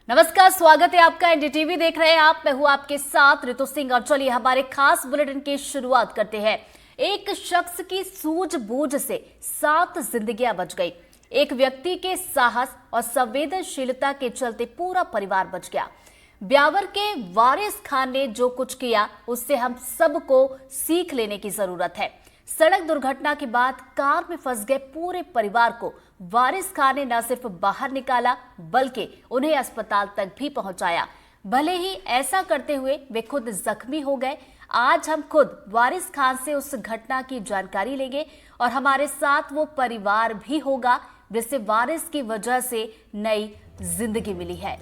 नमस्कार, स्वागत है आपका। एनडीटीवी देख रहे हैं आप। मैं हूं आपके साथ ऋतु सिंह और चलिए हमारे खास बुलेटिन की शुरुआत करते हैं। एक शख्स की सूझबूझ से 7 जिंदगियां बच गई। एक व्यक्ति के साहस और संवेदनशीलता के चलते पूरा परिवार बच गया। ब्यावर के वारिस खान ने जो कुछ किया उससे हम सबको सीख लेने की जरूरत है। सड़क दुर्घटना के बाद कार में फंस गए पूरे परिवार को वारिस खान ने न सिर्फ बाहर निकाला बल्कि उन्हें अस्पताल तक भी पहुंचाया। भले ही ऐसा करते हुए वे खुद जख्मी हो गए। आज हम खुद वारिस खान से उस घटना की जानकारी लेंगे और हमारे साथ वो परिवार भी होगा जिसे वारिस की वजह से नई जिंदगी मिली है।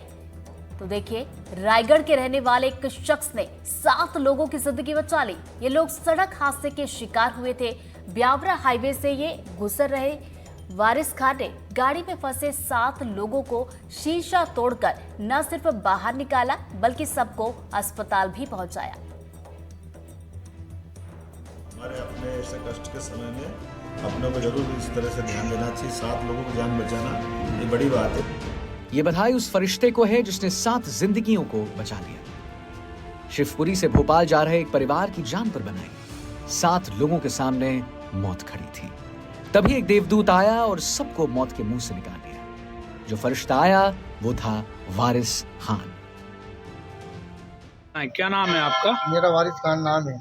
तो देखिए, रायगढ़ के रहने वाले एक शख्स ने 7 लोगों की जिंदगी बचा ली। ये लोग सड़क हादसे के शिकार हुए थे। ब्यावरा हाईवे से ये गुजर रहे। वारिस खान ने गाड़ी में फंसे 7 लोगों को शीशा तोड़कर न सिर्फ बाहर निकाला बल्कि सबको अस्पताल भी पहुंचाया। हमारे अपने ऐसे कष्ट के समय में अपनों को जरूर इस तरह से ध्यान देना चाहिए। 7 लोगों की जान बचाना ये बड़ी बात है। ये बधाई उस फरिश्ते को है जिसने 7 जिंदगियों को बचा लिया। शिवपुरी से भोपाल जा रहे एक परिवार की जान पर बनाई। 7 लोगों के सामने मौत खड़ी थी। तभी एक देवदूत आया और सबको मौत के मुंह से निकाल लिया। जो फरिश्ता आया वो था वारिस खान। क्या नाम है आपका? मेरा वारिस खान नाम है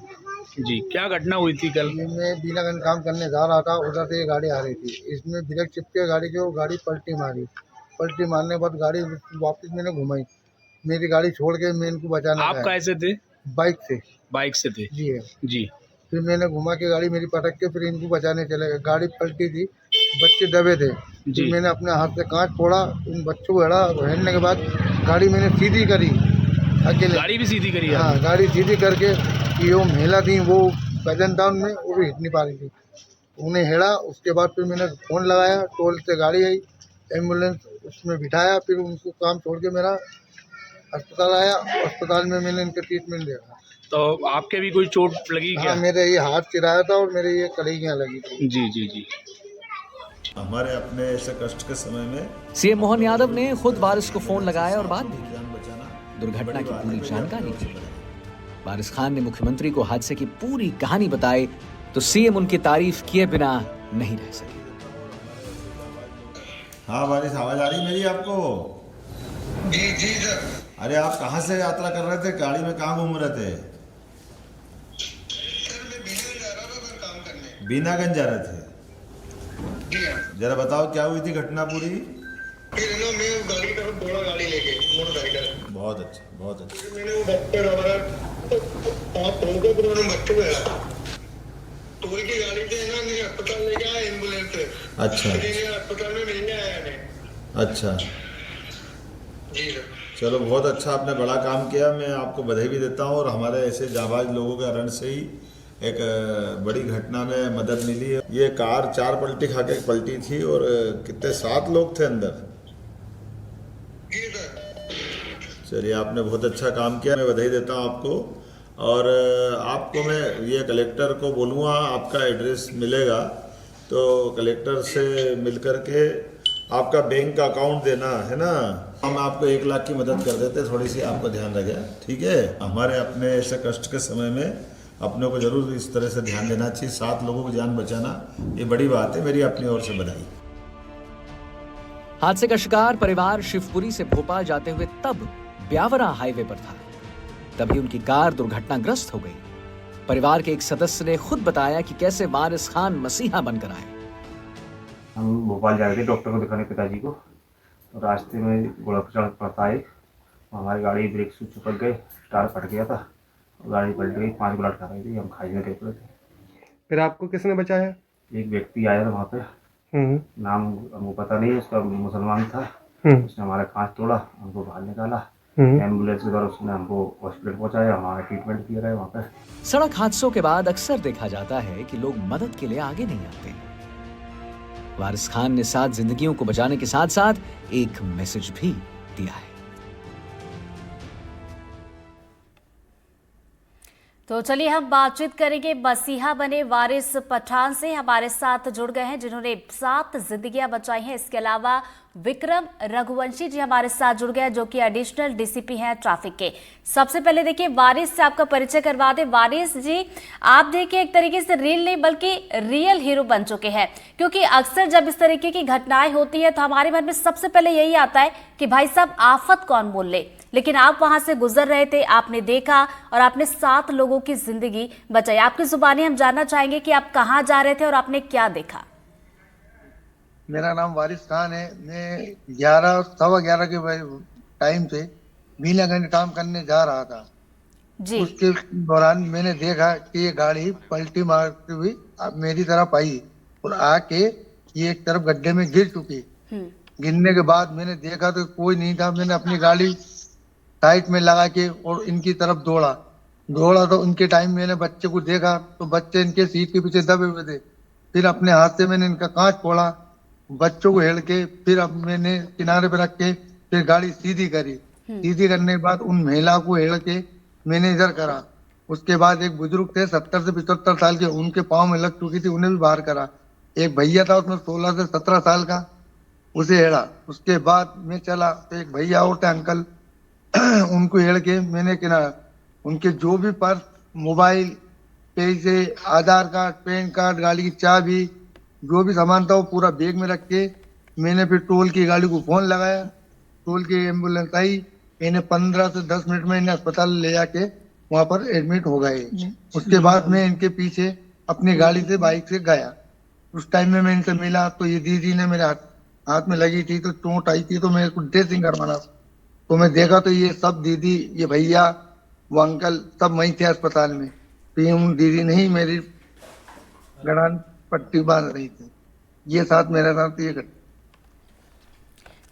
जी, क्या घटना हुई थी कल? मैं बीनागंज काम करने जा रहा था। उधर से ये गाड़ी आ रही थी। इसमें ब्रेक चिपके गाड़ी के वो गाड़ी पलटी मारी। पलटी मारने के बाद गाड़ी वापस मैंने घुमाई। मेरी गाड़ी छोड़ के मैं इनको बचाने आप गया। कैसे थे? बाइक से। बाइक से थे? जी है। जी। फिर मैंने घुमा के गाड़ी मेरी पटक के फिर इनको बचाने चले गए। गाड़ी पलटी थी, बच्चे दबे थे। जी। फिर मैंने अपने हाथ से कांच फोड़ा, उन बच्चों को हेलने के बाद गाड़ी मैंने सीधी करी अकेले। गाड़ी भी सीधी करी? हाँ, गाड़ी सीधी करके कि वो महिला थी, वो वजन था उनमें, वो भी हिट नहीं पा रही थी। उन्हें हेड़ा। उसके बाद फिर मैंने फ़ोन लगाया, टोल से गाड़ी आई, एम्बुलेंस उसमें बिठाया। फिर उनको काम छोड़ के मेरा अस्पताल आया। अस्पताल में मैंने इनका ट्रीटमेंट दिया। तो आपके भी कोई चोट लगी क्या? हाँ, मेरे ये हाथ चिराया था और मेरे ये कलेगियाँ लगी थी। जी जी जी। हमारे अपने ऐसे कष्ट के समय में सीएम मोहन यादव ने खुद वारिस को फोन लगाया और बात भी की। जान बचाना दुर्घटना की पूरी जानकारी दी। दी। वारिस खान ने मुख्यमंत्री को हादसे की पूरी कहानी बताई तो सीएम उनकी तारीफ किए बिना नहीं रह सके। हाँ वारिस, आवाज आ रही मेरी आपको? जी जी सर। अरे आप कहाँ से यात्रा कर रहे थे? गाड़ी में कहाँ घूम रहे थे? सर मैं बीनागंज जा रहा था काम करने। बीनागंज जा रहे थे? जी हाँ। जरा बताओ क्या हुई थी घटना पूरी? फिर ना मैं गाड़ी की तरफ दौड़ा, गाड़ी लेके मोटरसाइकिल। बहुत अच्छा, बहुत अच्छा। फिर मैंने वो बच्चे हमारा हाथ तोड़ के फिर उन्होंने बच्चे को हेड़ा। टोल की गाड़ी से ना मेरे अस्पताल ले गया एम्बुलेंस से। अच्छा। फिर अस्पताल में मिलने आया मैं। अच्छा, जी सर। चलो बहुत अच्छा, आपने बड़ा काम किया। मैं आपको बधाई भी देता हूँ और हमारे ऐसे जाबाज लोगों के रण से ही एक बड़ी घटना में मदद मिली है। ये कार 4 पलटी खा के पलटी थी और कितने 7 लोग थे अंदर। जी सर। चलिए, आपने बहुत अच्छा काम किया, मैं बधाई देता हूँ आपको। और आपको मैं ये कलेक्टर को बोलूँगा, आपका एड्रेस मिलेगा तो कलेक्टर से मिल कर के आपका बैंक का अकाउंट देना है ना। हम आपको 1 लाख की मदद कर देते, थोड़ी सी आपको ध्यान रखे, ठीक है। हमारे अपने ऐसे कष्ट के समय में अपनों को जरूर इस तरह से ध्यान देना चाहिए। 7 लोगों की जान बचाना ये बड़ी बात है। मेरी अपनी ओर से बधाई। हादसे का शिकार परिवार शिवपुरी से भोपाल जाते हुए तब ब्यावरा हाईवे पर था। तभी उनकी कार दुर्घटनाग्रस्त हो गई। परिवार के एक सदस्य ने खुद बताया कि कैसे वारिस खान मसीहा बनकर आए। हम भोपाल जा रहे थे डॉक्टर को दिखाने पिताजी को। तो रास्ते में घोड़ा चढ़ पड़ता है, हमारी गाड़ी ब्रेक से चिपक गए, टायर फट गया था, गाड़ी पलट गई। 5 बुलेट खा रही थी, हम खाई में गिर पड़े थे। फिर आपको किसने बचाया? एक व्यक्ति आया था वहाँ पे, नाम हमको पता नहीं है, उसका मुसलमान था। उसने हमारा कांच तोड़ा, हमको बाहर निकाला। एम्बुलेंस के द्वारा उसने हमको हॉस्पिटल पहुँचाया, हमारा ट्रीटमेंट किया गया वहाँ पे। सड़क हादसों के बाद अक्सर देखा जाता है कि लोग मदद के लिए आगे नहीं आते। वारिस खान ने 7 जिंदगियों को बचाने के साथ साथ एक मैसेज भी दिया है। तो चलिए हम बातचीत करेंगे मसीहा बने वारिस पठान से। हमारे साथ जुड़ गए हैं जिन्होंने 7 जिंदगियां बचाई हैं। इसके अलावा विक्रम रघुवंशी जी हमारे साथ जुड़ गए, जो कि एडिशनल डीसीपी हैं ट्रैफिक के। सबसे पहले देखिए वारिस से आपका परिचय करवा दे। वारिस जी, आप देखिए एक तरीके से रील नहीं बल्कि रियल हीरो बन चुके हैं, क्योंकि अक्सर जब इस तरीके की घटनाएं होती है तो हमारे मन में सबसे पहले यही आता है कि भाई साहब आफत कौन बोल ले, लेकिन आप वहां से गुजर रहे थे, आपने देखा और आपने 7 लोगों की जिंदगी बचाई। आपकी जुबानी हम जानना चाहेंगे कि आप कहाँ जा रहे थे और आपने क्या देखा। मेरा नाम वारिस खान है। मैं 11 के टाइम से मीनागंज काम करने जा रहा था। जी उसके दौरान मैंने देखा कि ये गाड़ी पलटी मारती हुई मेरी तरफ आई और आके ये एक तरफ गड्ढे में गिर चुकी। गिरने के बाद मैंने देखा तो कोई नहीं था। मैंने अपनी गाड़ी साइड में लगा के और इनकी तरफ दौड़ा तो उनके टाइम मैंने बच्चे को देखा तो बच्चे इनके सीट के पीछे दबे हुए थे। फिर अपने हाथ से मैंने इनका कांच फोड़ा, बच्चों को हेल के फिर अब मैंने किनारे पे रख के फिर गाड़ी सीधी करी। सीधी करने के बाद उन महिला को हेल के मैंने इधर करा। उसके बाद एक बुजुर्ग थे 70 से 75 साल के, उनके पाँव में लग चुकी थी, उन्हें भी बाहर करा। एक भैया था उसमें 16 से 17 साल का, उसे हेड़ा। उसके बाद मैं चला तो एक भैया और थे अंकल, उनको हेड़ के मैंने किनारा, उनके जो भी पर्स, मोबाइल, पैसे, आधार कार्ड, पैन कार्ड, गाड़ी की चाबी, जो भी सामान था वो पूरा बैग में रख के मैंने फिर टोल की गाड़ी को फोन लगाया। टोल की एम्बुलेंस आई, इन्हें 15 से 10 मिनट में इन्हें अस्पताल ले जाके वहां पर एडमिट हो गए। उसके बाद मैं इनके पीछे अपनी गाड़ी से बाइक से गया। उस टाइम में मैं इनसे मिला तो ये दीदी ने मेरे हाथ में लगी थी तो चोट आई थी तो मेरे को ड्रेसिंग करवाना। तो मैं देखा तो ये सब दीदी, ये भैया, वो अंकल सब वहीं थे अस्पताल में। तो ये उन दीदी ने ही मेरी गड़ान पट्टी बांध रही थी। ये साथ मेरे साथ ये घटना।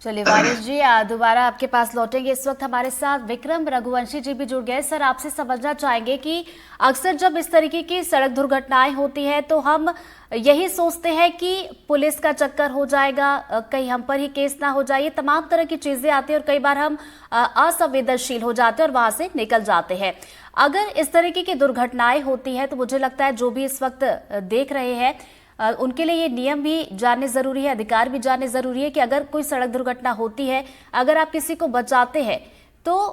चलिए वारिस जी, दोबारा आपके पास लौटेंगे। इस वक्त हमारे साथ विक्रम रघुवंशी जी भी जुड़ गए। सर, आपसे समझना चाहेंगे कि अक्सर जब इस तरीके की सड़क दुर्घटनाएं होती है तो हम यही सोचते हैं कि पुलिस का चक्कर हो जाएगा, कहीं हम पर ही केस ना हो जाए, तमाम तरह की चीजें आती हैं और कई बार हम असंवेदनशील हो जाते हैं और वहां से निकल जाते हैं। अगर इस तरीके की दुर्घटनाएं होती है तो मुझे लगता है जो भी इस वक्त देख रहे हैं उनके लिए ये नियम भी जानने जरूरी है, अधिकार भी जानने जरूरी है कि अगर कोई सड़क दुर्घटना होती है, अगर आप किसी को बचाते हैं तो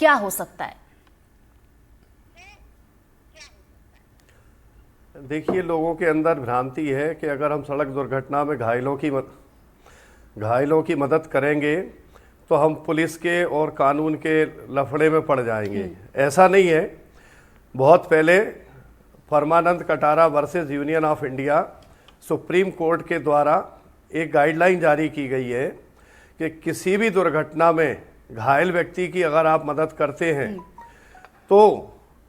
क्या हो सकता है। देखिए, लोगों के अंदर भ्रांति है कि अगर हम सड़क दुर्घटना में घायलों की मदद करेंगे तो हम पुलिस के और कानून के लफड़े में पड़ जाएंगे। ऐसा नहीं है। बहुत पहले Paramanand Katara versus union of India supreme court के द्वारा एक गाइडलाइन जारी की गई है कि किसी भी दुर्घटना में घायल व्यक्ति की अगर आप मदद करते हैं तो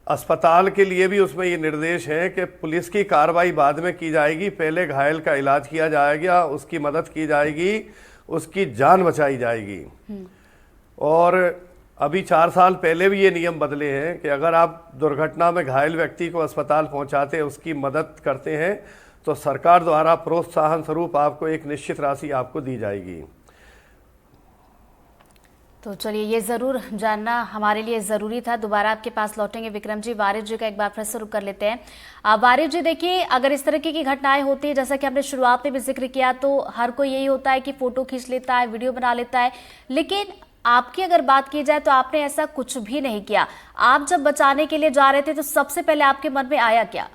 अस्पताल के लिए भी उसमें ये निर्देश है कि पुलिस की कार्रवाई बाद में की जाएगी, पहले घायल का इलाज किया जाएगा, उसकी मदद की जाएगी, उसकी जान बचाई जाएगी। और अभी 4 साल पहले भी ये नियम बदले हैं कि अगर आप दुर्घटना में घायल व्यक्ति को अस्पताल पहुंचाते हैं, उसकी मदद करते हैं, तो सरकार द्वारा प्रोत्साहन स्वरूप आपको एक निश्चित राशि आपको दी जाएगी। तो चलिए, ये जरूर जानना हमारे लिए जरूरी था। दोबारा आपके पास लौटेंगे विक्रम जी। वारिस जी का एक बार फिर से रुक कर लेते हैं। वारिस जी, देखिए, अगर इस तरह की घटनाएं होती है, जैसा कि हमने शुरुआत में भी जिक्र किया, तो हर कोई यही होता है कि फोटो खींच लेता है, वीडियो बना लेता है, लेकिन आपकी अगर बात की जाए तो आपने ऐसा कुछ भी नहीं किया। आप जब बचाने के लिए जा रहे थे तो सबसे पहले आपके मन में आया क्या?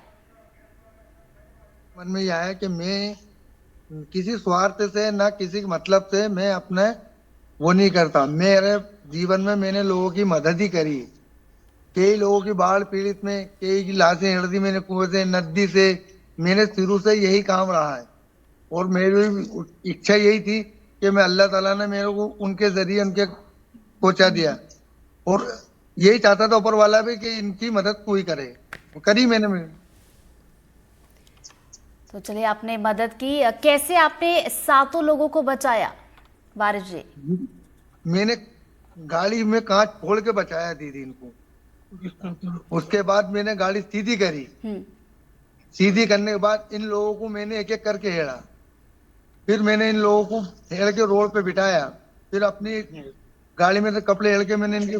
मन में यह आया कि मैं किसी स्वार्थ से ना किसी मतलब से मैं अपने वो नहीं करता। मेरे जीवन में मैंने लोगों की मदद ही करी। कई लोगों की बाढ़ पीड़ित में कई की लाशें हिड़ दी मैंने कुएं से, नदी से। मेरे शुरू से यही काम रहा है और मेरी इच्छा यही थी कि मैं, अल्लाह ताला ने मेरे को उनके जरिए उनके पहुंचा दिया और यही चाहता था ऊपर वाला भी कि इनकी मदद कोई करे, करी मैंने। तो चलिए, आपने मदद की। कैसे आपने 7 लोगों को बचाया वारिस जी? मैंने गाड़ी में कांच फोड़ के बचाया दीदी इनको। उसके बाद मैंने गाड़ी सीधी करी। सीधी करने के बाद इन लोगों को मैंने एक एक करके हेड़ा। फिर मैंने इन लोगों को हेड़ के रोड पे बिठाया। फिर अपनी गाड़ी में से कपड़े हेड़ के मैंने इनके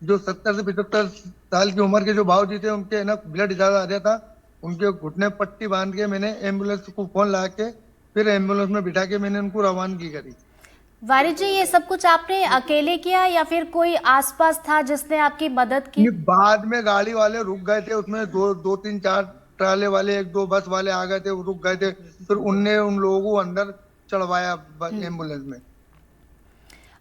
जो 70 से 75 साल की उम्र के जो भाऊजी थे, उनके ना ब्लड ज्यादा आ रहा था, उनके घुटने पट्टी बांध के मैंने एम्बुलेंस को फोन लगा के फिर एम्बुलेंस में बिठा के मैंने उनको रवानगी करी। वारिस जी, ये सब कुछ आपने अकेले किया या फिर कोई आसपास था जिसने आपकी मदद की? ये बाद में गाड़ी वाले रुक गए थे, उसमें दो तीन चार ट्राले वाले, एक दो बस वाले आ गए थे, वो रुक गए थे, फिर उनने उन लोगों को अंदर चढ़वाया एम्बुलेंस में।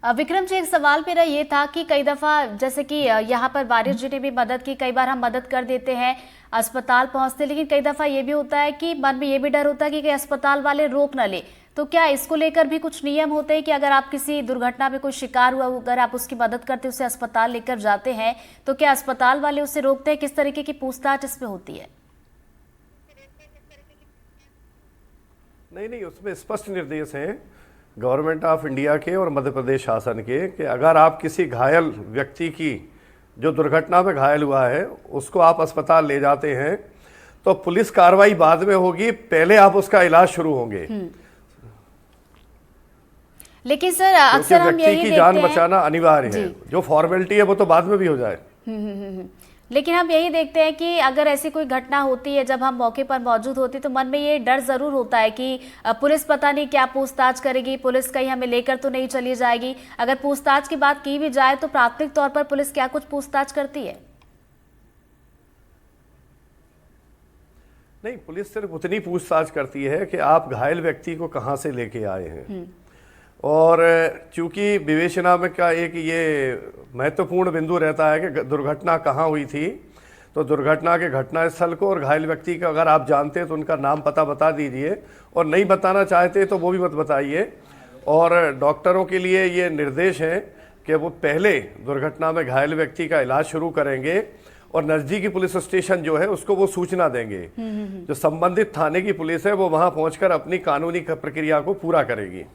विक्रम जी, एक सवाल मेरा ये था कि कई दफा जैसे कि यहाँ पर वारिस जी ने भी मदद की, कई बार हम मदद कर देते हैं अस्पताल पहुंचते, लेकिन कई दफा ये भी होता है कि मन में ये भी डर होता है कि कहीं अस्पताल वाले रोक ना ले। तो क्या इसको लेकर भी कुछ नियम होते हैं कि अगर आप किसी दुर्घटना में कोई शिकार हुआ, अगर आप उसकी मदद करते उसे अस्पताल लेकर जाते हैं, तो क्या अस्पताल वाले उसे रोकते हैं? किस तरीके की पूछताछ इसमें होती है? नहीं, उसमें स्पष्ट निर्देश हैं गवर्नमेंट ऑफ इंडिया के और मध्य प्रदेश शासन के कि अगर आप किसी घायल व्यक्ति की, जो दुर्घटना में घायल हुआ है, उसको आप अस्पताल ले जाते हैं तो पुलिस कार्रवाई बाद में होगी, पहले आप उसका इलाज शुरू होंगे। लेकिन सर अक्सर हम व्यक्ति यही की देखते जान हैं, बचाना अनिवार्य है। जो फॉर्मेलिटी है वो तो बाद में भी हो जाए। लेकिन हम यही देखते हैं कि अगर ऐसी कोई घटना होती है, जब हम मौके पर मौजूद होते हैं तो मन में ये डर जरूर होता है कि पुलिस पता नहीं क्या पूछताछ करेगी, पुलिस कहीं हमें लेकर तो नहीं चली जाएगी। अगर पूछताछ की बात की भी जाए तो प्राथमिक तौर पर पुलिस क्या कुछ पूछताछ करती है? नहीं, पुलिस सिर्फ उतनी पूछताछ करती है कि आप घायल व्यक्ति को कहाँ से लेके आए हैं, और चूंकि विवेचना में का एक ये महत्वपूर्ण बिंदु रहता है कि दुर्घटना कहाँ हुई थी, तो दुर्घटना के घटनास्थल को और घायल व्यक्ति का अगर आप जानते हैं तो उनका नाम पता बता दीजिए, और नहीं बताना चाहते तो वो भी मत बताइए। और डॉक्टरों के लिए ये निर्देश है कि वो पहले दुर्घटना में घायल व्यक्ति का इलाज शुरू करेंगे और नज़दीकी पुलिस स्टेशन जो है उसको वो सूचना देंगे। जो संबंधित थाने की पुलिस है वो वहाँ पहुँचकर अपनी कानूनी प्रक्रिया को पूरा करेगी।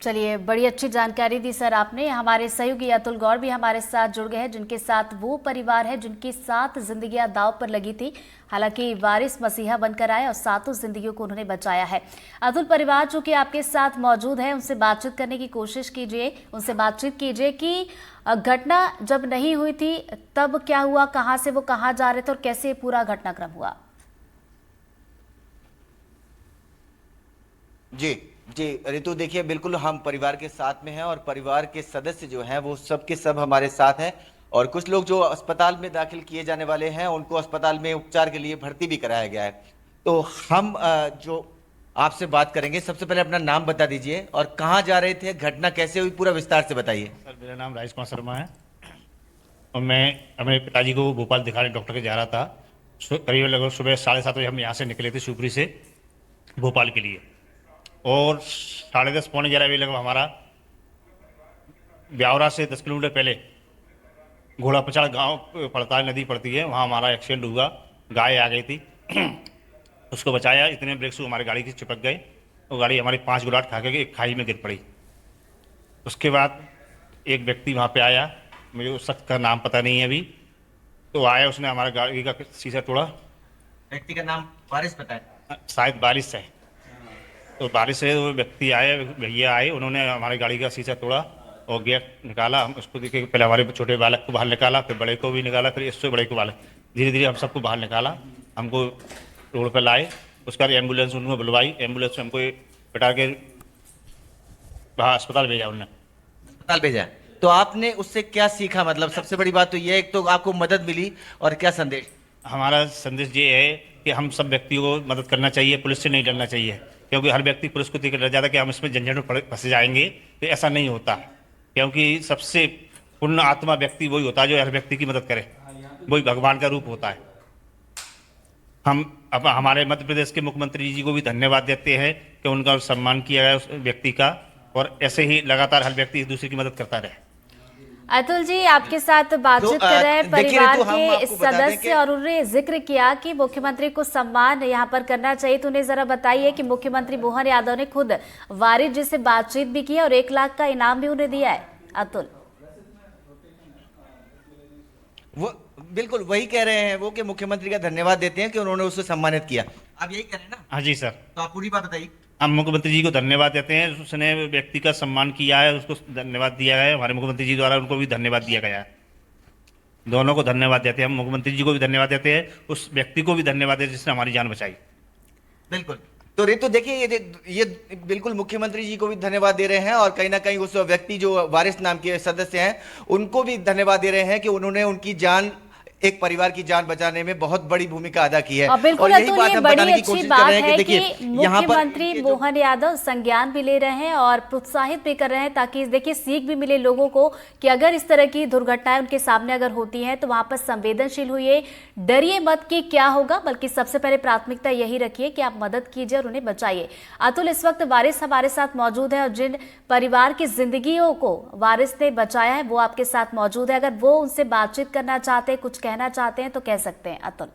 चलिए, बड़ी अच्छी जानकारी दी सर आपने। हमारे सहयोगी अतुल गौर भी हमारे साथ जुड़ गए हैं, जिनके साथ वो परिवार है जिनकी 7 जिंदगियां दांव पर लगी थी। हालांकि वारिस मसीहा बनकर आए और 7 जिंदगियों को उन्होंने बचाया है। अतुल, परिवार जो कि आपके साथ मौजूद है, उनसे बातचीत करने की कोशिश कीजिए, उनसे बातचीत कीजिए कि घटना जब नहीं हुई थी तब क्या हुआ, कहाँ से वो कहाँ जा रहे थे और कैसे पूरा घटनाक्रम हुआ। जी रितु, देखिए बिल्कुल हम परिवार के साथ में हैं और परिवार के सदस्य जो हैं वो सब के सब हमारे साथ हैं, और कुछ लोग जो अस्पताल में दाखिल किए जाने वाले हैं उनको अस्पताल में उपचार के लिए भर्ती भी कराया गया है। तो हम जो आपसे बात करेंगे, सबसे पहले अपना नाम बता दीजिए और कहाँ जा रहे थे, घटना कैसे हुई, पूरा विस्तार से बताइए। सर, मेरा नाम राजेश कुमार शर्मा है और मैं अपने पिताजी को भोपाल दिखाने डॉक्टर के जा रहा था। करीब लगभग सुबह 7:30 बजे हम यहाँ से निकले थे शिवपुरी से भोपाल के लिए, और 10:30 पौने 11 बजे लगभग हमारा ब्यावरा से 10 किलोमीटर पहले घोड़ा पचाड़ गांव पड़ता है, नदी पड़ती है, वहाँ हमारा एक्सीडेंट हुआ। गाय आ गई थी, उसको बचाया, इतने ब्रेक से हमारी गाड़ी की चिपक गए, वो गाड़ी हमारी 5 गुलाट खा के एक खाई में गिर पड़ी। उसके बाद एक व्यक्ति वहाँ पे आया, मुझे उस शख्स का नाम पता नहीं है अभी, तो आया, उसने हमारी गाड़ी का शीशा तोड़ा। व्यक्ति का नाम वारिस पता है? शायद बारिश है, तो बारिश से वो व्यक्ति आए, भैया आए, उन्होंने हमारी गाड़ी का शीशा तोड़ा और गेट निकाला। हम उसको देखे, पहले हमारे छोटे बालक को बाहर निकाला, फिर बड़े को भी निकाला, फिर इससे बड़े को बाहर, धीरे धीरे हम सबको बाहर निकाला, हमको रोड पर लाए। उसके बाद एम्बुलेंस उन्होंने बुलवाई, एम्बुलेंस से हमको बैठा के वहाँ अस्पताल भेजा उन्होंने। अस्पताल भेजा, तो आपने उससे क्या सीखा? मतलब सबसे बड़ी बात तो ये है, एक तो आपको मदद मिली, और क्या संदेश? हमारा संदेश ये है कि हम सब व्यक्तियों को मदद करना चाहिए, पुलिस से नहीं डरना चाहिए, क्योंकि हर व्यक्ति पुलिस को देखकर डर जाता है कि हम इसमें झंझट में फंसे जाएंगे, तो ऐसा नहीं होता। क्योंकि सबसे पूर्ण आत्मा व्यक्ति वही होता है जो हर व्यक्ति की मदद करे, वही भगवान का रूप होता है। हम अब हमारे मध्य प्रदेश के मुख्यमंत्री जी को भी धन्यवाद देते हैं कि उनका सम्मान किया गया उस व्यक्ति का, और ऐसे ही लगातार हर व्यक्ति एक दूसरे की मदद करता रहे। अतुल जी, आपके साथ बातचीत कर रहे हैं परिवार के सदस्य, और उन्होंने जिक्र किया कि मुख्यमंत्री को सम्मान यहाँ पर करना चाहिए। तो उन्हें जरा बताइए कि मुख्यमंत्री मोहन यादव ने खुद वारिस जी से बातचीत भी की और 1 लाख का इनाम भी उन्हें दिया है। अतुल, वो बिल्कुल वही कह रहे हैं वो कि मुख्यमंत्री का धन्यवाद देते हैं कि उन्होंने उसको सम्मानित किया। आप यही कह रहे हैं ना? हाँ जी सर, तो आप पूरी बात बताइए। हम मुख्यमंत्री जी को धन्यवाद देते हैं, उसने व्यक्ति का सम्मान किया है, उसको धन्यवाद दिया गया है, हमारे मुख्यमंत्री जी द्वारा उनको भी धन्यवाद दिया गया है। दोनों को धन्यवाद देते हैं, हम मुख्यमंत्री जी को भी धन्यवाद देते हैं, उस व्यक्ति को भी धन्यवाद देते हैं जिसने हमारी जान बचाई। बिल्कुल, तो रितु देखिए, ये बिल्कुल मुख्यमंत्री जी को भी धन्यवाद दे रहे हैं और कहीं ना कहीं उस व्यक्ति जो वारिस नाम के सदस्य हैं उनको भी धन्यवाद दे रहे हैं कि उन्होंने उनकी जान, एक परिवार की जान बचाने में बहुत बड़ी भूमिका अदा की है। और बिल्कुल यही अतुल, बात ये हम बड़ी बताने की अच्छी कोशिश कर बात रहे हैं है कि कि देखिए यहाँ पर मुख्यमंत्री मोहन यादव संज्ञान भी ले रहे हैं और प्रोत्साहित भी कर रहे हैं, ताकि देखिए सीख भी मिले लोगों को कि अगर इस तरह की दुर्घटनाएं उनके सामने अगर होती हैं तो वहां पर संवेदनशील हुई, डरिए मत कि क्या होगा, बल्कि सबसे पहले प्राथमिकता यही रखिए कि आप मदद कीजिए और उन्हें बचाइए। अतुल, इस वक्त वारिस हमारे साथ मौजूद है और जिन परिवार की जिंदगियों को वारिस ने बचाया है वो आपके साथ मौजूद है। अगर वो उनसे बातचीत करना चाहते हैं, कुछ कहना चाहते हैं तो कह सकते हैं अतुल।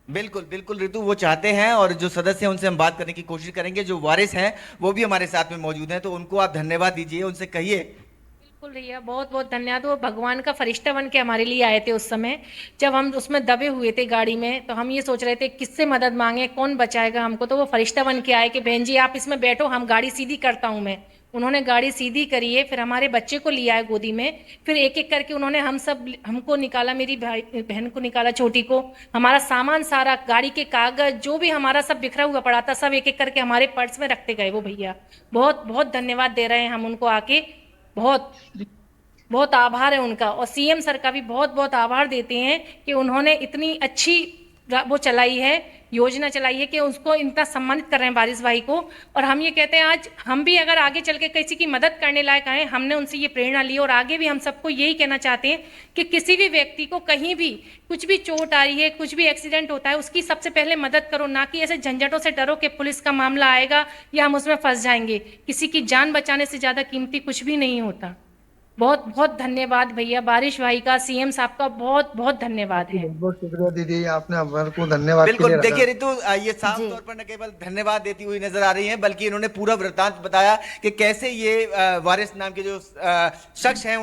बिल्कुल बिल्कुल रितु, वो चाहते हैं और जो सदस्य हैं उनसे हम बात करने की कोशिश करेंगे। जो वारिस हैं वो भी हमारे साथ में मौजूद हैं, तो उनको आप धन्यवाद दीजिए, उनसे कहिए। बिल्कुल भैया, बहुत बहुत धन्यवाद। वो भगवान का फरिश्ता बन के हमारे लिए आए थे उस समय, जब हम उसमें दबे हुए थे गाड़ी में, तो हम ये सोच रहे थे किससे मदद मांगे, कौन बचाएगा हमको। तो वो फरिश्ता बन के आए कि बहन जी आप इसमें बैठो, हम गाड़ी सीधी करता हूँ मैं। उन्होंने गाड़ी सीधी करी है, फिर हमारे बच्चे को लिया है गोदी में, फिर एक एक करके उन्होंने हमको निकाला, मेरी बहन को निकाला, छोटी को। हमारा सामान सारा, गाड़ी के कागज जो भी हमारा सब बिखरा हुआ पड़ा था, सब एक एक करके हमारे पर्स में रखते गए वो भैया। बहुत बहुत धन्यवाद दे रहे हैं हम उनको आके, बहुत बहुत आभार है उनका। और सीएम सर का भी बहुत बहुत आभार देते हैं कि उन्होंने इतनी अच्छी वो चलाई है, योजना चलाई है कि उसको इतना सम्मानित कर रहे हैं वारिस भाई को। और हम ये कहते हैं आज हम भी अगर आगे चल के किसी की मदद करने लायक आए, हमने उनसे ये प्रेरणा ली और आगे भी हम सबको यही कहना चाहते हैं कि किसी भी व्यक्ति को कहीं भी कुछ भी चोट आ रही है, कुछ भी एक्सीडेंट होता है, उसकी सबसे पहले मदद करो, ना कि ऐसे झंझटों से डरो कि पुलिस का मामला आएगा या हम उसमें फंस जाएंगे। किसी की जान बचाने से ज़्यादा कीमती कुछ भी नहीं होता। बहुत बहुत धन्यवाद भैया, वारिस भाई का, सीएम साहब का बहुत बहुत धन्यवाद है। बहुत शुक्रिया दीदी, आपने हमारे को धन्यवाद के बिल्कुल लिए रखा। देखिए रितु, ये साफ तौर पर न केवल धन्यवाद देती हुई नजर आ रही हैं, बल्कि इन्होंने पूरा वृत्तांत बताया कि कैसे ये वारिस नाम के जो शख्स हैं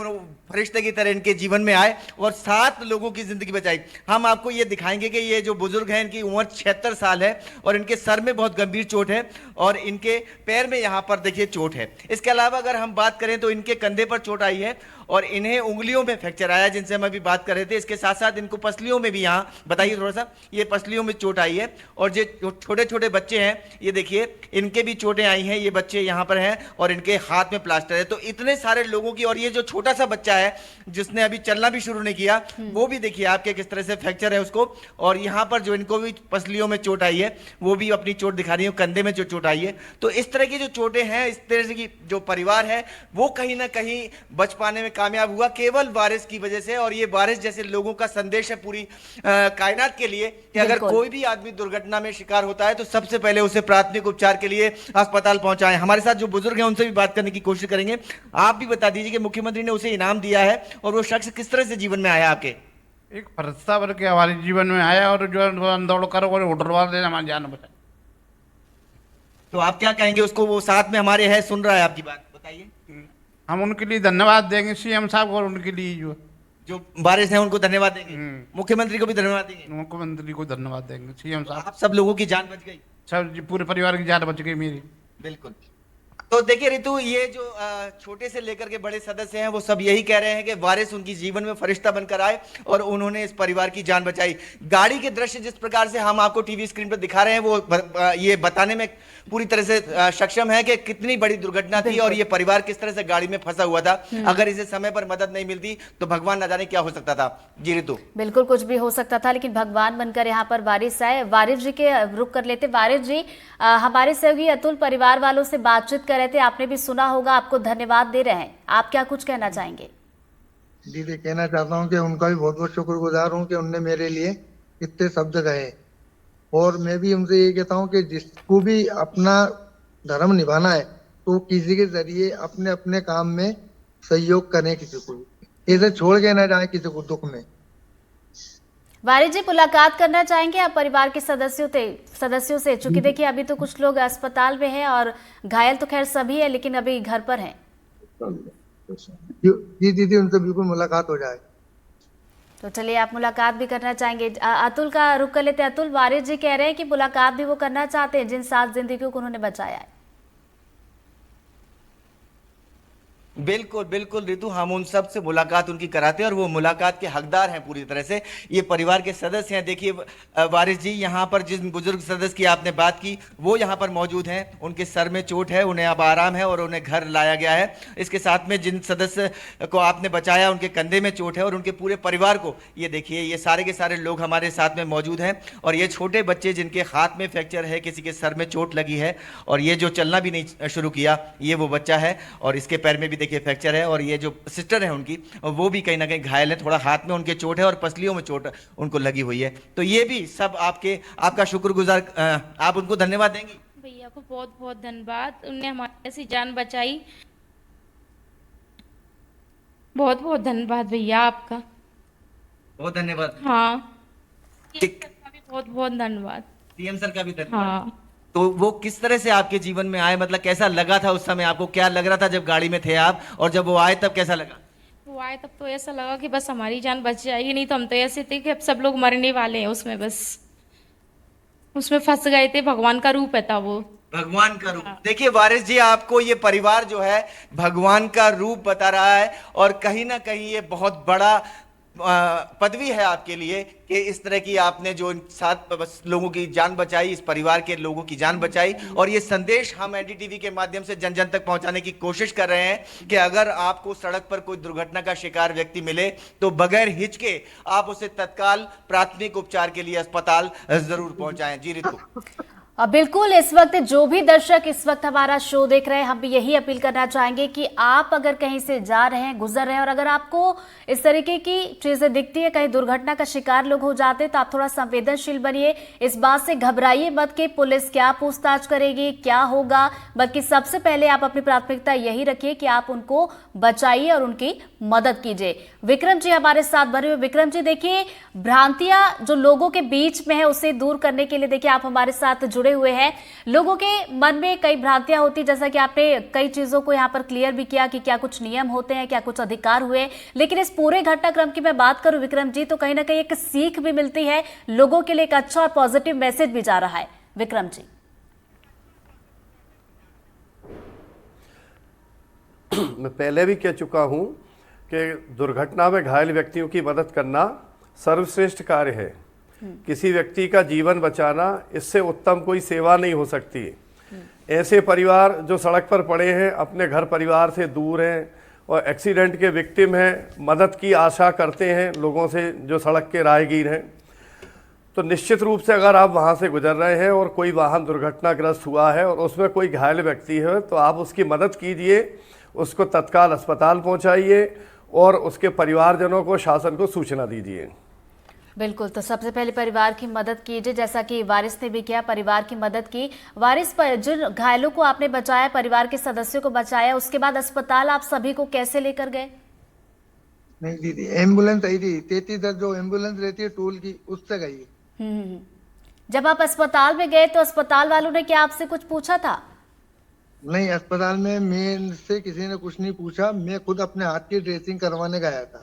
फरिश्ते की तरह इनके जीवन में आए और 7 लोगों की जिंदगी बचाई। हम आपको ये दिखाएंगे कि ये जो बुजुर्ग हैं, इनकी उम्र 76 साल है और इनके सर में बहुत गंभीर चोट है और इनके पैर में यहाँ पर देखिए चोट है। इसके अलावा अगर हम बात करें तो इनके कंधे पर चोट आई है और इन्हें उंगलियों में फ्रैक्चर आया, जिनसे हम अभी बात कर रहे थे। इसके साथ साथ इनको पसलियों में भी, यहाँ बताइए थोड़ा सा, ये पसलियों में चोट आई है। और जो छोटे छोटे बच्चे हैं, ये देखिए इनके भी चोटें आई हैं, ये बच्चे यहाँ पर हैं और इनके हाथ में प्लास्टर है। तो इतने सारे लोगों की, और ये जो छोटा सा बच्चा है जिसने अभी चलना भी शुरू नहीं किया, वो भी देखिए आपके किस तरह से फ्रैक्चर है उसको। और यहाँ पर जो इनको भी पसलियों में चोट आई है, वो भी अपनी चोट दिखा रही है, कंधे में जो चोट आई है। तो इस तरह की जो चोटें हैं, इस तरह की जो परिवार है वो कहीं ना कहीं बच पाने में कामयाब हुआ केवल वारिस की वजह से। और ये वारिस जैसे लोगों का संदेश है पूरी कायनात के लिए कि अगर कोई भी आदमी दुर्घटना में शिकार होता है तो सबसे पहले उसे प्राथमिक उपचार के लिए अस्पताल पहुंचाएं। हमारे साथ जो बुजुर्ग हैं उनसे भी बात करने की कोशिश करेंगे। आप भी बता दीजिए कि मुख्यमंत्री ने उसे इनाम दिया है और वो शख्स किस तरह से जीवन में आया आपके? एक फरिश्ता बन के हमारे जीवन में आया और जो दौड़ कर होटलवार देना हमारी जान बचाई। तो आप क्या कहेंगे उसको? वो साथ में हमारे है, सुन रहा है आपकी बात, बताइए। हम उनके लिए धन्यवाद देंगे सीएम साहब को, और उनके लिए जो वारिस हैं उनको धन्यवाद देंगे, मुख्यमंत्री को भी धन्यवाद देंगे, मुख्यमंत्री को धन्यवाद देंगे, सीएम साहब। आप सब लोगों की जान बच गई, सब पूरे परिवार की जान बच गई मेरी। बिल्कुल। तो देखिए रितु, ये जो छोटे से लेकर के बड़े सदस्य हैं वो सब यही कह रहे हैं कि वारिस उनकी जीवन में फरिश्ता बनकर आए और उन्होंने इस परिवार की जान बचाई। गाड़ी के दृश्य जिस प्रकार से हम आपको टीवी स्क्रीन पर दिखा रहे हैं वो ये बताने में पूरी तरह से सक्षम है कि कितनी बड़ी दुर्घटना थी और ये परिवार किस तरह से गाड़ी में फंसा हुआ था। अगर इसे समय पर मदद नहीं मिलती तो भगवान न जाने क्या हो सकता था। जी रितु, बिल्कुल कुछ भी हो सकता था, लेकिन भगवान बनकर यहाँ पर वारिस आए। वारिस जी के रुख कर लेते। वारिस जी, हमारे सहयोगी अतुल परिवार वालों से बातचीत कर रहे थे, आपने भी सुना होगा, आपको धन्यवाद दे रहे हैं, आप क्या कुछ कहना चाहेंगे? दीदी, कहना चाहता हूँ कि उनका भी बहुत बहुत शुक्रगुजार हूँ कि उनने मेरे लिए इतने शब्द कहे। और मैं भी उनसे ये कहता हूँ कि जिसको भी अपना धर्म निभाना है तो किसी के जरिए अपने अपने काम में सहयोग करें, किसी को इसे छोड़ के ना जाए किसी को दुख में। वारिस जी, मुलाकात करना चाहेंगे आप परिवार के सदस्यों से? चूंकि देखिए अभी तो कुछ लोग अस्पताल में हैं और घायल तो खैर सभी है, लेकिन अभी घर पर हैं। जी दीदी, उनसे बिल्कुल मुलाकात हो जाए। तो चलिए, आप मुलाकात भी करना चाहेंगे। अतुल का रुख कर लेते हैं। अतुल, वारिस जी कह रहे हैं कि मुलाकात भी वो करना चाहते हैं जिन 7 जिंदगियों को उन्होंने बचाया है। बिल्कुल बिल्कुल रितु, हम उन सब से मुलाकात उनकी कराते हैं और वो मुलाकात के हकदार हैं पूरी तरह से। ये परिवार के सदस्य हैं। देखिए वारिस जी, यहाँ पर जिस बुजुर्ग सदस्य की आपने बात की वो यहाँ पर मौजूद हैं। उनके सर में चोट है, उन्हें अब आराम है और उन्हें घर लाया गया है। इसके साथ में जिन सदस्य को आपने बचाया उनके कंधे में चोट है और उनके पूरे परिवार को, ये देखिए ये सारे के सारे लोग हमारे साथ में मौजूद हैं। और ये छोटे बच्चे जिनके हाथ में फ्रैक्चर है, किसी के सर में चोट लगी है और ये जो चलना भी नहीं शुरू किया, ये वो बच्चा है। और इसके पैर में भी देखिए फ्रैक्चर है। और ये जो सिस्टर है उनकी, वो भी कहीं ना कहीं घायल है, थोड़ा हाथ में उनके चोट है और पसलियों में चोट उनको लगी हुई है। तो ये भी सब आपका शुक्रगुजार, आप उनको धन्यवाद देंगी? भैया को बहुत बहुत धन्यवाद, उनने हमारी ऐसी जान बचाई। बहुत बहुत धन्यवाद भैया आपका। बहुत धन्यवाद। हाँ, ठीक। सर का भी बहुत बहुत धन्यवाद। सीएम सर का भी धन्यवाद। हाँ, तो वो किस तरह से आपके जीवन में आए, मतलब कैसा लगा था उस समय आपको? क्या लग रहा था जब गाड़ी में थे आप, और जब वो आए तब कैसा लगा? वो आए तब तो ऐसा लगा कि बस हमारी जान बच जाएगी, नहीं तो हम तो ऐसे थे कि अब सब लोग मरने वाले हैं उसमें, बस उसमें फंस गए थे। भगवान का रूप है था वो, भगवान का रूप। देखिए वारिस जी, आपको ये परिवार जो है भगवान का रूप बता रहा है और कहीं ना कहीं ये बहुत बड़ा पदवी है आपके लिए कि इस तरह की आपने जो 7 लोगों की जान बचाई, इस परिवार के लोगों की जान बचाई। और ये संदेश हम एनडीटीवी के माध्यम से जन जन तक पहुंचाने की कोशिश कर रहे हैं कि अगर आपको सड़क पर कोई दुर्घटना का शिकार व्यक्ति मिले तो बगैर हिचके आप उसे तत्काल प्राथमिक उपचार के लिए अस्पताल जरूर पहुंचाएं। जी रितु। बिल्कुल, इस वक्त जो भी दर्शक इस वक्त हमारा शो देख रहे हैं, हम भी यही अपील करना चाहेंगे कि आप अगर कहीं से जा रहे हैं, गुजर रहे हैं और अगर आपको इस तरीके की चीजें दिखती है, कहीं दुर्घटना का शिकार लोग हो जाते हैं, तो आप थोड़ा संवेदनशील बनिए। इस बात से घबराइए मत कि पुलिस क्या पूछताछ करेगी, क्या होगा, बल्कि सबसे पहले आप अपनी प्राथमिकता यही रखिए कि आप उनको बचाइए और उनकी मदद कीजिए। विक्रम जी हमारे साथ बने हुए। विक्रम जी, देखिए भ्रांतियां जो लोगों के बीच में है उसे दूर करने के लिए देखिए आप हमारे साथ जुड़े हुए हैं। लोगों के मन में कई भ्रांतियां होती, जैसा कि आपने कई चीजों को यहाँ पर क्लियर भी किया कि क्या कुछ नियम होते हैं, क्या कुछ अधिकार हुए। लेकिन इस पूरे घटनाक्रम की मैं बात करूं विक्रम जी, तो कहीं ना कहीं एक सीख भी मिलती है लोगों के लिए, एक अच्छा और पॉजिटिव मैसेज भी जा रहा है। विक्रम जी। मैं पहले भी कह चुका हूं कि दुर्घटना में घायल व्यक्तियों की मदद करना सर्वश्रेष्ठ कार्य है। किसी व्यक्ति का जीवन बचाना, इससे उत्तम कोई सेवा नहीं हो सकती। ऐसे परिवार जो सड़क पर पड़े हैं, अपने घर परिवार से दूर हैं और एक्सीडेंट के विक्टिम हैं, मदद की आशा करते हैं लोगों से जो सड़क के राहगीर हैं, तो निश्चित रूप से अगर आप वहाँ से गुजर रहे हैं और कोई वाहन दुर्घटनाग्रस्त हुआ है और उसमें कोई घायल व्यक्ति है, तो आप उसकी मदद कीजिए, उसको तत्काल अस्पताल पहुँचाइए और उसके परिवारजनों को, शासन को सूचना दीजिए। बिल्कुल, तो सबसे पहले परिवार की मदद कीजिए, जैसा कि वारिस ने भी किया, परिवार की मदद की। वारिस, पर जिन घायलों को आपने बचाया, परिवार के सदस्यों को बचाया, उसके बाद अस्पताल आप सभी को कैसे लेकर गए? नहीं दीदी, एम्बुलेंस आई थी 33 जो एम्बुलेंस रहती है टोल की, उससे गई। जब आप अस्पताल में गए तो अस्पताल वालों ने क्या आपसे कुछ पूछा था? नहीं, अस्पताल में मेरे से किसी ने कुछ नहीं पूछा, मैं खुद अपने हाथ की ड्रेसिंग करवाने गया था।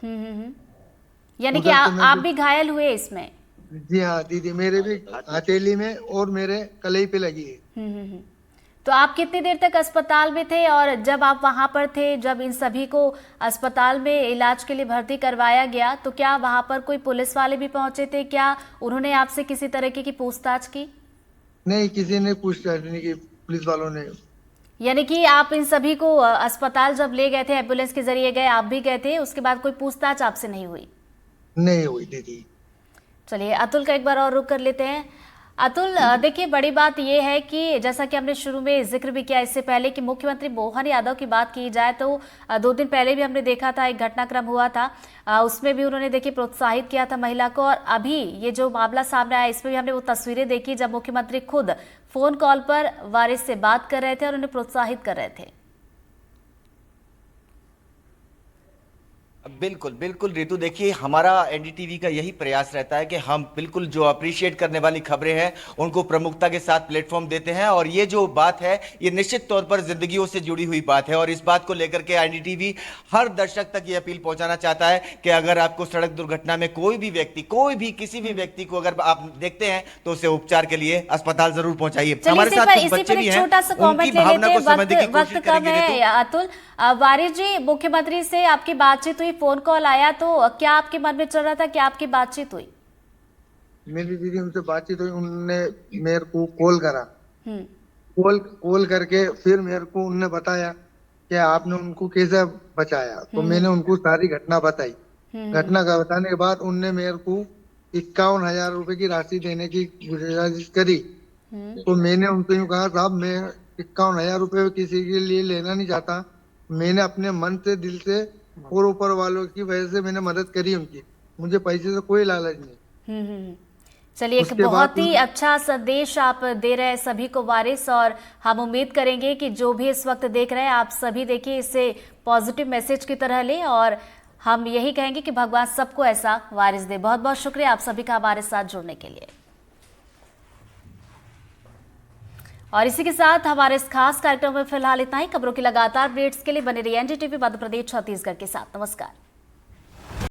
यानी कि आप भी घायल हुए इसमें? जी हाँ दीदी, मेरे भी हथेली में और मेरे कलाई पे लगी है। तो आप कितनी देर तक अस्पताल में थे, और जब आप वहां पर थे, जब इन सभी को अस्पताल में इलाज के लिए भर्ती करवाया गया, तो क्या वहां पर कोई पुलिस वाले भी पहुंचे थे? क्या उन्होंने आपसे किसी तरीके की पूछताछ की? नहीं, किसी ने पूछताछ नहीं की, पुलिस वालों ने। यानी कि आप इन सभी को अस्पताल जब ले गए थे, एम्बुलेंस के जरिए गए, आप भी गए थे, उसके बाद कोई पूछताछ आपसे नहीं हुई? नहीं हुई दीदी। चलिए अतुल का एक बार और रुक कर लेते हैं। अतुल, देखिए बड़ी बात यह है कि जैसा कि हमने शुरू में जिक्र भी किया इससे पहले कि मुख्यमंत्री मोहन यादव की बात की जाए तो 2 दिन पहले भी हमने देखा था, एक घटनाक्रम हुआ था, उसमें भी उन्होंने देखिए प्रोत्साहित किया था महिला को। और अभी ये जो मामला सामने आया, इसमें भी हमने वो तस्वीरें देखी जब मुख्यमंत्री खुद फोन कॉल पर वारिस से बात कर रहे थे और उन्हें प्रोत्साहित कर रहे थे। बिल्कुल बिल्कुल रितु, देखिए हमारा एनडीटीवी का यही प्रयास रहता है कि हम बिल्कुल जो अप्रिशिएट करने वाली खबरें हैं उनको प्रमुखता के साथ प्लेटफॉर्म देते हैं, और ये जो बात है ये निश्चित तौर पर जिंदगियों से जुड़ी हुई बात है, और इस बात को लेकर के एनडीटीवी हर दर्शक तक ये अपील पहुंचाना चाहता है कि अगर आपको सड़क दुर्घटना में कोई भी व्यक्ति, कोई भी किसी भी व्यक्ति को अगर आप देखते हैं तो उसे उपचार के लिए अस्पताल जरूर पहुंचाइए। हमारे साथ कुछ बच्चे भी हैं, छोटा सा कमेंट उनकी ले भावना लेते को समझने हैं, की वक्त कोशिश कम करेंगे है। रितु। अतुल, वारिस जी, मुख्यमंत्री से आपकी बातचीत हुई, फोन कॉल आया, तो क्या आपके मन में चल रहा था, क्या आपकी बातचीत हुई? मेरी दीदी उनसे बातचीत हुई, उनने मेरे को कॉल करा, हम्म कॉल करके फिर मेरे को उनने बताया कि आपने उनको कैसे बचाया, तो मैंने उनको सारी घटना बताई। घटना का बताने के बाद उनने मेरे को 51,000 रुपए की राशि देने की गुजारिश करी। तो मैंने उनसे यूँ कहा, साहब मैं 51,000 रुपए किसी के लिए लेना नहीं चाहता, मैंने अपने मन से, दिल से और ऊपर वालों की वजह से मैंने मदद करी उनकी, मुझे पैसे से कोई लालच नहीं। चलिए, एक उसके बहुत बाद ही अच्छा संदेश आप दे रहे हैं सभी को वारिस, और हम उम्मीद करेंगे कि जो भी इस वक्त देख रहे हैं आप सभी देखिए इसे पॉजिटिव मैसेज की तरह लें, और हम यही कहेंगे कि भगवान सबको ऐसा वारिस दे। बहुत बहुत शुक्रिया आप सभी का हमारे साथ जुड़ने के लिए। और इसी के साथ हमारे इस खास कार्यक्रम में फिलहाल इतना ही। खबरों की लगातार अपडेट्स के लिए बने रहिए एनडीटीवी मध्य प्रदेश छत्तीसगढ़ के साथ। नमस्कार।